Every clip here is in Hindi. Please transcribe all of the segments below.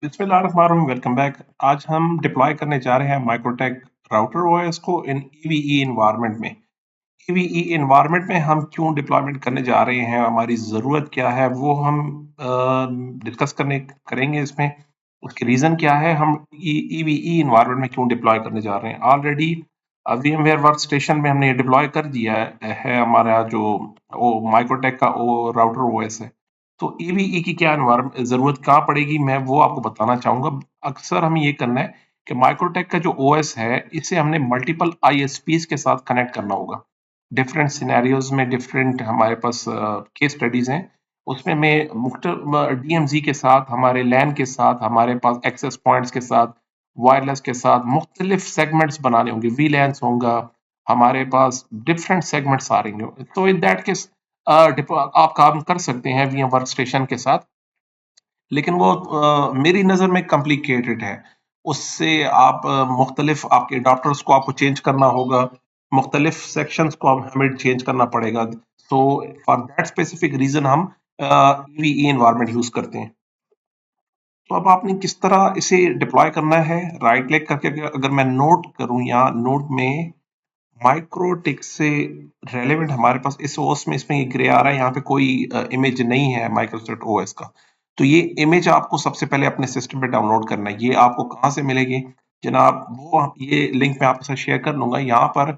बिस्मिल्लाहिर्रहमानिर्रहीम, वेलकम बैक। आज हम डिप्लॉय करने जा रहे हैं माइक्रोटेक राउटर ओएस को इन ईवीई इन्वायरमेंट में। ईवीई इन्वायरमेंट में हम क्यों डिप्लॉयमेंट करने जा रहे हैं, हमारी ज़रूरत क्या है, वो हम डिस्कस करने करेंगे इसमें। उसकी रीज़न क्या है, हम ईवीई इन्वायरमेंट में क्यों डिप्लॉय करने जा रहे हैं। ऑलरेडी VMware वर्क स्टेशन में हमने ये डिप्लॉय कर दिया है हमारा जो माइक्रोटेक का राउटर ओएस है। तो ईवीई की क्या ज़रूरत कहाँ पड़ेगी, मैं वो आपको बताना चाहूँगा। अक्सर हमें ये करना है कि माइक्रोटेक का जो ओएस है, इसे हमने मल्टीपल आईएसपीज के साथ कनेक्ट करना होगा। डिफरेंट सिनेरियोज में डिफरेंट हमारे पास केस स्टडीज हैं। उसमें मैं डीएमजी के साथ, हमारे लैन के साथ, हमारे पास एक्सेस पॉइंट्स के साथ, वायरलेस के साथ मुख्तलिफ सेगमेंट्स बनाने होंगे। वी लैंस होगा, हमारे पास डिफरेंट सेगमेंट्स आ रहे होंगे। तो इन दैट केस आप काम कर सकते हैं वीएम वर्क स्टेशन के साथ, लेकिन वो मेरी नज़र में कॉम्प्लिकेटेड है। उससे आप मुख्तलिफ आपके अडॉप्टर्स को आपको चेंज करना होगा, मुख्तलिफ सेक्शंस को हमें चेंज करना पड़ेगा। So for that specific reason हम ईवीई एनवायरनमेंट यूज़ करते हैं। तो अब आपने किस तरह इसे डिप्लॉय करना है, राइट क्लिक करके अगर मैं नोट करूँ, यहाँ नोट में माइक्रोटिक से रेलेवेंट हमारे पास इस ओएस में, इसमें ये ग्रे आ रहा है, यहाँ पे कोई इमेज नहीं है माइक्रोसॉफ्ट ओएस का। तो ये इमेज आपको सबसे पहले अपने सिस्टम पे डाउनलोड करना है। ये आपको कहाँ से मिलेगी जनाब, वो ये लिंक मैं आपके साथ शेयर कर लूंगा। यहाँ पर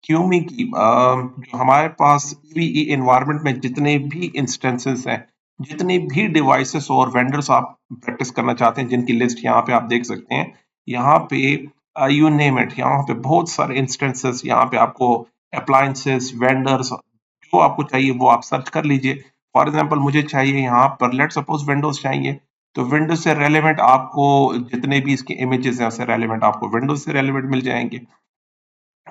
क्यूमी की जो हमारे पास ईवीई एनवायरनमेंट में जितने भी इंस्टेंसेस हैं, जितने भी डिवाइसेस और वेंडर्स आप प्रैक्टिस करना चाहते हैं, जिनकी लिस्ट यहाँ पे आप देख सकते हैं। यहाँ पे यू नेम इट, यहाँ पे बहुत सारे इंस्टेंसेस, यहाँ पे आपको अप्लायंसेस, वेंडर्स, जो आपको चाहिए वो आप सर्च कर लीजिए। फॉर एग्जांपल मुझे चाहिए यहाँ पर, लेट सपोज विंडोज चाहिए, तो विंडोज से रेलेवेंट आपको जितने भी इसके इमेजेस हैं, उससे रेलेवेंट आपको विंडोज से रेलेवेंट मिल जाएंगे।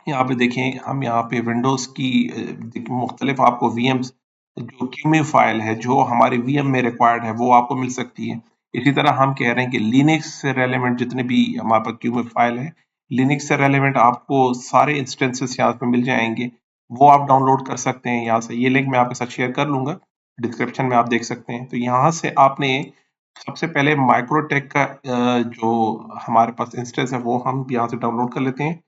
यहाँ पे देखें, हम यहाँ पे विंडोज की मुख्तलिफ आपको वीएम्स, जो क्यूमी फाइल है जो हमारे वीएम में रिक्वायर्ड है, वो आपको मिल सकती है। इसी तरह हम कह रहे हैं कि लिनक्स से रेलेवेंट जितने भी हमारे पास क्यूमी फाइल है, लिनक्स से रेलेवेंट आपको सारे इंस्टेंसेस यहाँ पे मिल जाएंगे। वो आप डाउनलोड कर सकते हैं यहाँ से। ये लिंक मैं आपके साथ शेयर कर लूंगा, डिस्क्रिप्शन में आप देख सकते हैं। तो यहाँ से आपने सबसे पहले माइक्रोटेक का जो हमारे पास इंस्टेंस है, वो हम यहाँ से डाउनलोड कर लेते हैं।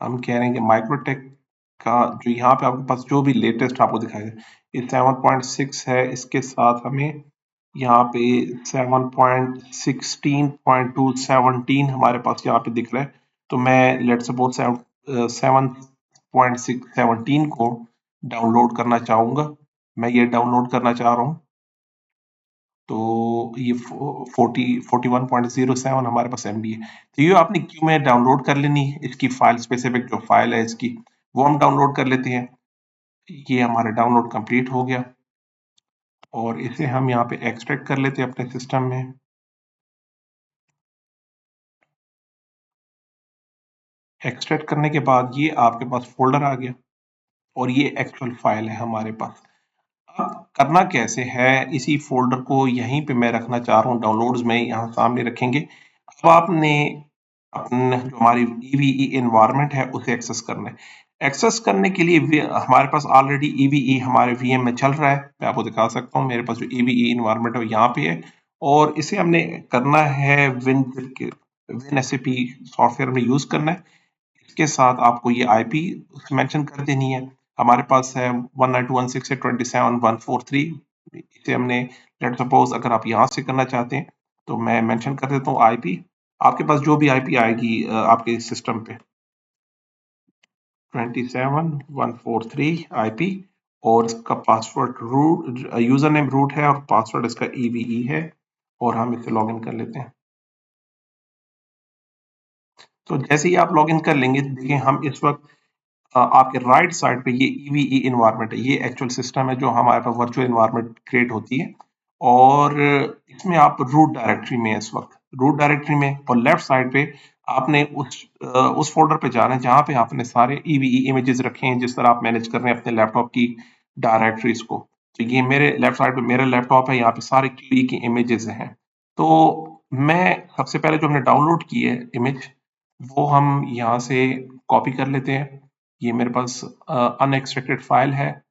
हम कह रहे हैं कि माइक्रोटेक का जो यहाँ पे आपके पास जो भी लेटेस्ट आपको दिखाई दे, ये 7.6 है। इसके साथ हमें यहाँ पे 7.16.217 हमारे पास यहाँ पे दिख रहा है। तो मैं लेट सपोज 7.617 को डाउनलोड करना चाहूँगा। मैं ये डाउनलोड करना चाह रहा हूँ। तो ये 41.07 हमारे पास MB है। तो ये आपने क्यों में डाउनलोड कर लेनी है, इसकी फाइल स्पेसिफिक जो फाइल है इसकी, वो हम डाउनलोड कर लेते हैं। ये हमारा डाउनलोड कंप्लीट हो गया और इसे हम यहाँ पे एक्सट्रैक्ट कर लेते हैं अपने सिस्टम में। एक्सट्रैक्ट करने के बाद ये आपके पास फोल्डर आ गया और ये एक्चुअल फाइल है हमारे पास। अब करना कैसे है, इसी फोल्डर को यहीं पे मैं रखना चाह रहा हूँ, डाउनलोड्स में यहाँ सामने रखेंगे। अब आपने अपने जो हमारी ईवीई एनवायरनमेंट है उसे एक्सेस करना है। एक्सेस करने के लिए हमारे पास ऑलरेडी ईवीई हमारे वीएम में चल रहा है। मैं आपको दिखा सकता हूँ, मेरे पास जो ईवीई एनवायरनमेंट है यहाँ पे है और इसे हमने करना है विन एसएपी सॉफ्टवेयर में यूज करना है। इसके साथ आपको ये आईपी मेंशन कर देनी है। हमारे पास है 192.168.27.143। इसे हमने लेट सपोज अगर आप यहाँ से करना चाहते हैं तो मैं मेंशन कर देता हूँ आईपी। आपके पास जो भी आईपी आएगी आपके सिस्टम पे, 27143 आईपी, और इसका password root, user name root है और पासवर्ड इसका ईवीई है, और हम इसे लॉगिन कर लेते हैं। तो जैसे ही आप लॉगिन कर लेंगे, देखिए हम इस वक्त आपके राइट साइड पे ये ईवीई इन्वायरमेंट है, ये एक्चुअल सिस्टम है जो हमारे पास वर्चुअल इन्वायरमेंट क्रिएट होती है। और इसमें आप रूट डायरेक्टरी में है इस वक्त, रूट डायरेक्टरी में, और लेफ्ट साइड पे आपने उस फोल्डर पे जाना है जहाँ पे आपने सारे ईवीई इमेजेस रखे हैं, जिस तरह आप मैनेज कर रहे हैं अपने लैपटॉप की डायरेक्टरीज को। तो ये मेरे लेफ्ट साइड पे मेरा लैपटॉप है, यहाँ पे सारे क्यूई की इमेजेस हैं। तो मैं सबसे पहले जो हमने डाउनलोड की है इमेज, वो हम यहाँ से कॉपी कर लेते हैं। ये मेरे पास अनएक्सपेक्टेड फाइल है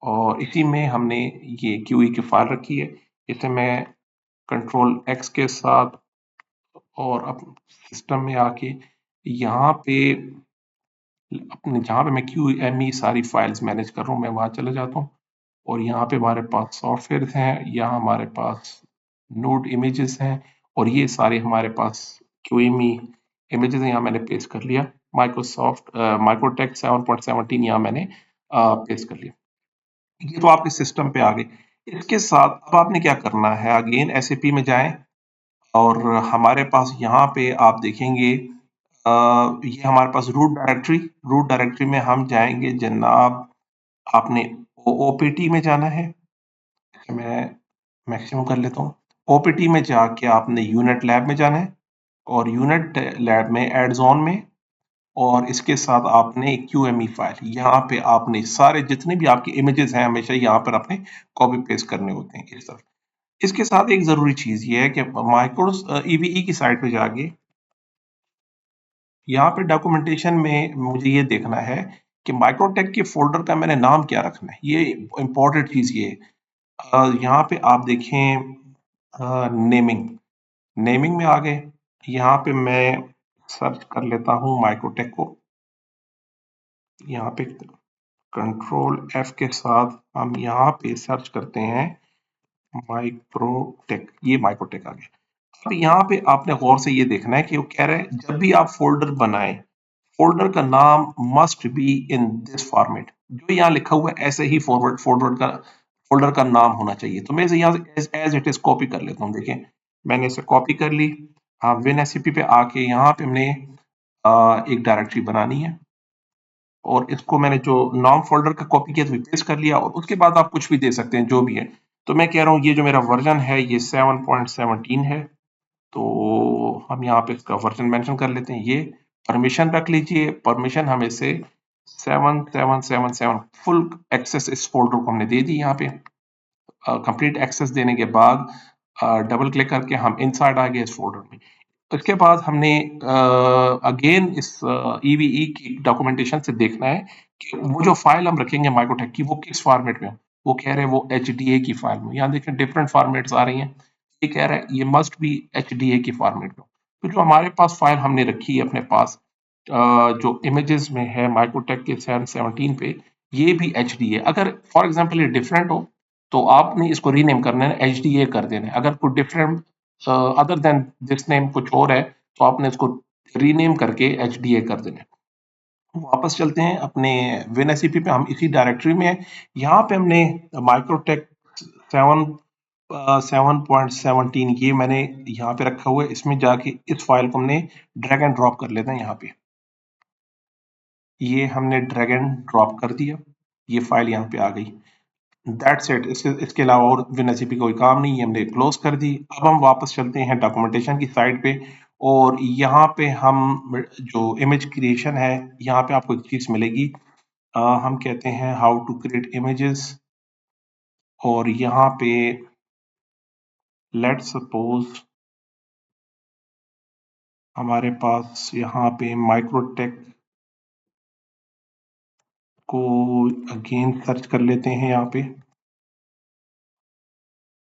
और इसी में हमने ये क्यूई की फाइल रखी है। इसे मैं कंट्रोल एक्स के साथ, और अब सिस्टम में आके यहाँ पे अपने जहाँ पे मैं QEME सारी फाइल्स मैनेज कर रहा हूँ मैं वहाँ चले जाता हूँ, और यहाँ पे हमारे पास सॉफ्टवेयर हैं, यहाँ हमारे पास नोड इमेजेस हैं, और ये सारे हमारे पास QEME इमेजेस हैं। यहाँ मैंने पेस्ट कर लिया माइक्रोसॉफ्ट माइक्रोटेक 7.17 यहाँ मैंने पेस्ट कर लिया। ये तो आपके सिस्टम पे आ गए। इसके साथ अब आपने क्या करना है, अगेन SAP में जाएं, और हमारे पास यहाँ पे आप देखेंगे ये हमारे पास रूट डायरेक्टरी में हम जाएंगे जनाब। आपने OPT में जाना है, मैं मैक्सिमम कर लेता हूँ। OPT में जाके आपने यूनिट लैब में जाना है, और यूनिट लैब में एड्स ऑन में, और इसके साथ आपने QEME फाइल, यहाँ पे आपने सारे जितने भी आपके इमेजेस हैं हमेशा यहाँ पर आपने कॉपी पेस्ट करने होते हैं इस तरफ। इसके साथ एक जरूरी चीज ये है कि माइक्रो EVE की साइट पे जाके यहाँ पे डॉक्यूमेंटेशन में मुझे ये देखना है कि माइक्रोटेक के फोल्डर का मैंने नाम क्या रखना है। ये इंपॉर्टेंट चीज ये है। यहाँ पे आप देखें नेमिंग, नेमिंग में आ गए। यहाँ पे मैं सर्च कर लेता हूँ माइक्रोटेक को। यहाँ पे कंट्रोल F के साथ हम यहाँ पे सर्च करते हैं माइक्रोटेक, ये माइक्रोटेक आ गया। अब यहाँ पे आपने गौर से ये देखना है कि वो कह रहे हैं जब भी आप फोल्डर बनाएं, फोल्डर का नाम must be in this format. जो यहाँ लिखा हुआ है ऐसे ही फोल्डर का नाम होना चाहिए। तो मैं इसे यहाँ से एज इट इज कॉपी कर लेता हूँ। देखें मैंने इसे कॉपी कर ली। हाँ, WinSCP पे आके यहाँ पे हमने एक डायरेक्टरी बनानी है, और इसको मैंने जो नाम फोल्डर का कॉपी किया तो पेस्ट कर लिया, और उसके बाद आप कुछ भी दे सकते हैं जो भी है। तो मैं कह रहा हूँ ये जो मेरा वर्जन है ये 7.17 है, तो हम यहाँ पे इसका वर्जन मेंशन कर लेते हैं। ये परमिशन रख लीजिए, परमिशन हम इसे 7777 फुल एक्सेस इस फोल्डर को हमने दे दी। यहाँ पे कंप्लीट एक्सेस देने के बाद डबल क्लिक करके हम इनसाइड आ गए इस फोल्डर में। उसके बाद हमने अगेन इस EVE की डॉक्यूमेंटेशन से देखना है कि वो जो फाइल हम रखेंगे माइक्रोटेक की वो किस फॉर्मेट में हो। वो कह रहे हैं वो HDA की फाइल में। यहाँ देखें डिफरेंट फॉर्मेट्स आ रही हैं। ये कह रहा है ये मस्ट बी HDA की फॉर्मेट में। तो जो हमारे पास फाइल हमने रखी है अपने पास जो इमेजेस में है माइक्रोटेक के 717 पे, ये भी HDA। अगर फॉर एग्जांपल ये डिफरेंट हो तो आपने इसको रीनेम करना है, HDA कर देना है। अगर कोई different other than this name कुछ और है तो आपने इसको रीनेम करके HDA कर देना है। वापस चलते हैं अपने WinSCP पे, हम इसी डायरेक्टरी में हैं। यहाँ पे हमने माइक्रोटेक 7.17 ये मैंने यहाँ पे रखा हुआ है। इसमें जाके इस फाइल को हमने ड्रैग एंड ड्रॉप कर लेते हैं। यहाँ पे ये हमने ड्रैग एंड ड्रॉप कर दिया, ये फाइल यहाँ पे आ गई। That's it. इसके अलावा और WinSCP कोई काम नहीं है, हमने क्लोज कर दी। अब हम वापस चलते हैं डॉक्यूमेंटेशन की साइड पे, और यहाँ पे हम जो इमेज क्रिएशन है यहाँ पे आपको एक चीज मिलेगी। हम कहते हैं हाउ टू क्रिएट इमेजेस, और यहाँ पे लेट्स सपोज हमारे पास यहाँ पे माइक्रोटेक को अगेन सर्च कर लेते हैं यहाँ पे,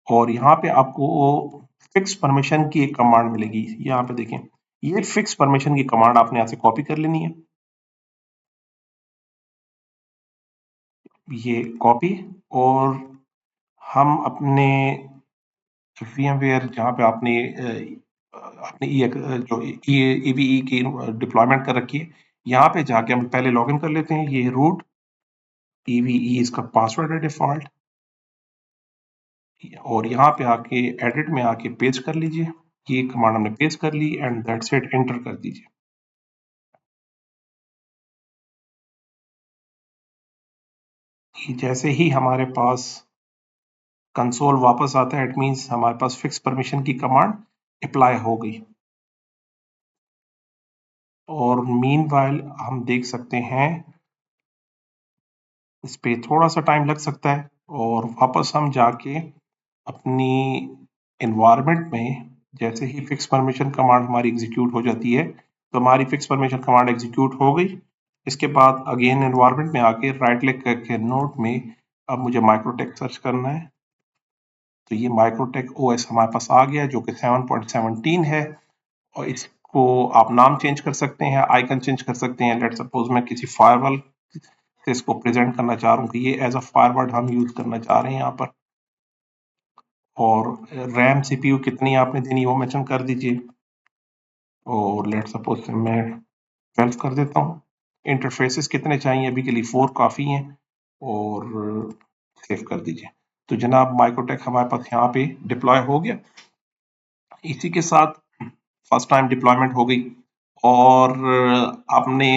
और यहाँ पे आपको फिक्स परमिशन की एक कमांड मिलेगी। यहाँ पे देखें ये फिक्स परमिशन की कमांड आपने यहाँ से कॉपी कर लेनी है। ये कॉपी, और हम अपने VMware जहाँ पे आपने अपने जो EVE की डिप्लॉयमेंट कर रखी है, यहाँ पे जाके हम पहले लॉगिन कर लेते हैं। ये रूट EVE इसका पासवर्ड है डिफॉल्ट, और यहाँ पे आके एडिट में आके पेस्ट कर लीजिए। ये कमांड हमने पेस्ट कर ली, एंड दैट्स इट, एंटर कर दीजिए। जैसे ही हमारे पास कंसोल वापस आता है, इट मीन्स हमारे पास फिक्स परमिशन की कमांड अप्लाई हो गई। और मीनवाइल हम देख सकते हैं इस पे थोड़ा सा टाइम लग सकता है, और वापस हम जाके अपनी एनवायरनमेंट में जैसे ही फिक्स परमिशन कमांड हमारी एग्जीक्यूट हो जाती है, तो हमारी फिक्स परमिशन कमांड एग्जीक्यूट हो गई। इसके बाद अगेन एनवायरनमेंट में आके राइट क्लिक करके नोट में अब मुझे माइक्रोटेक सर्च करना है। तो ये माइक्रोटेक ओएस हमारे पास आ गया जो कि 7.17 है, और इसको आप नाम चेंज कर सकते हैं, आइकन चेंज कर सकते हैं। लेट सपोज मैं किसी फायरवॉल से इसको प्रेजेंट करना चाह रहा हूँ कि ये एज अ फायरवॉल हम यूज करना चाह रहे हैं यहाँ पर। और रैम सीपीयू कितनी आपने देनी वो मेंशन कर दीजिए, और लेट सपोज मैं 12 कर देता हूँ। इंटरफेसेस कितने चाहिए, अभी के लिए 4 काफ़ी हैं, और सेव कर दीजिए। तो जनाब माइक्रोटेक हमारे पास यहाँ पे डिप्लॉय हो गया। इसी के साथ फर्स्ट टाइम डिप्लॉयमेंट हो गई, और आपने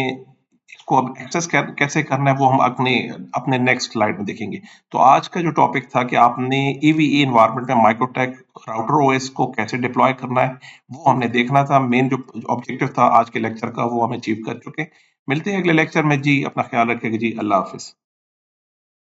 इसको अब एक्सेस कैसे करना है वो हम अपने अपने नेक्स्ट स्लाइड में देखेंगे। तो आज का जो टॉपिक था कि आपने ईवीई एनवायरनमेंट में माइक्रोटेक राउटर ओएस को कैसे डिप्लॉय करना है वो हमने देखना था। मेन जो ऑब्जेक्टिव था आज के लेक्चर का वो हम अचीव कर चुके। मिलते हैं अगले लेक्चर में जी, अपना ख्याल रखिएगा जी, अल्लाह हाफिज।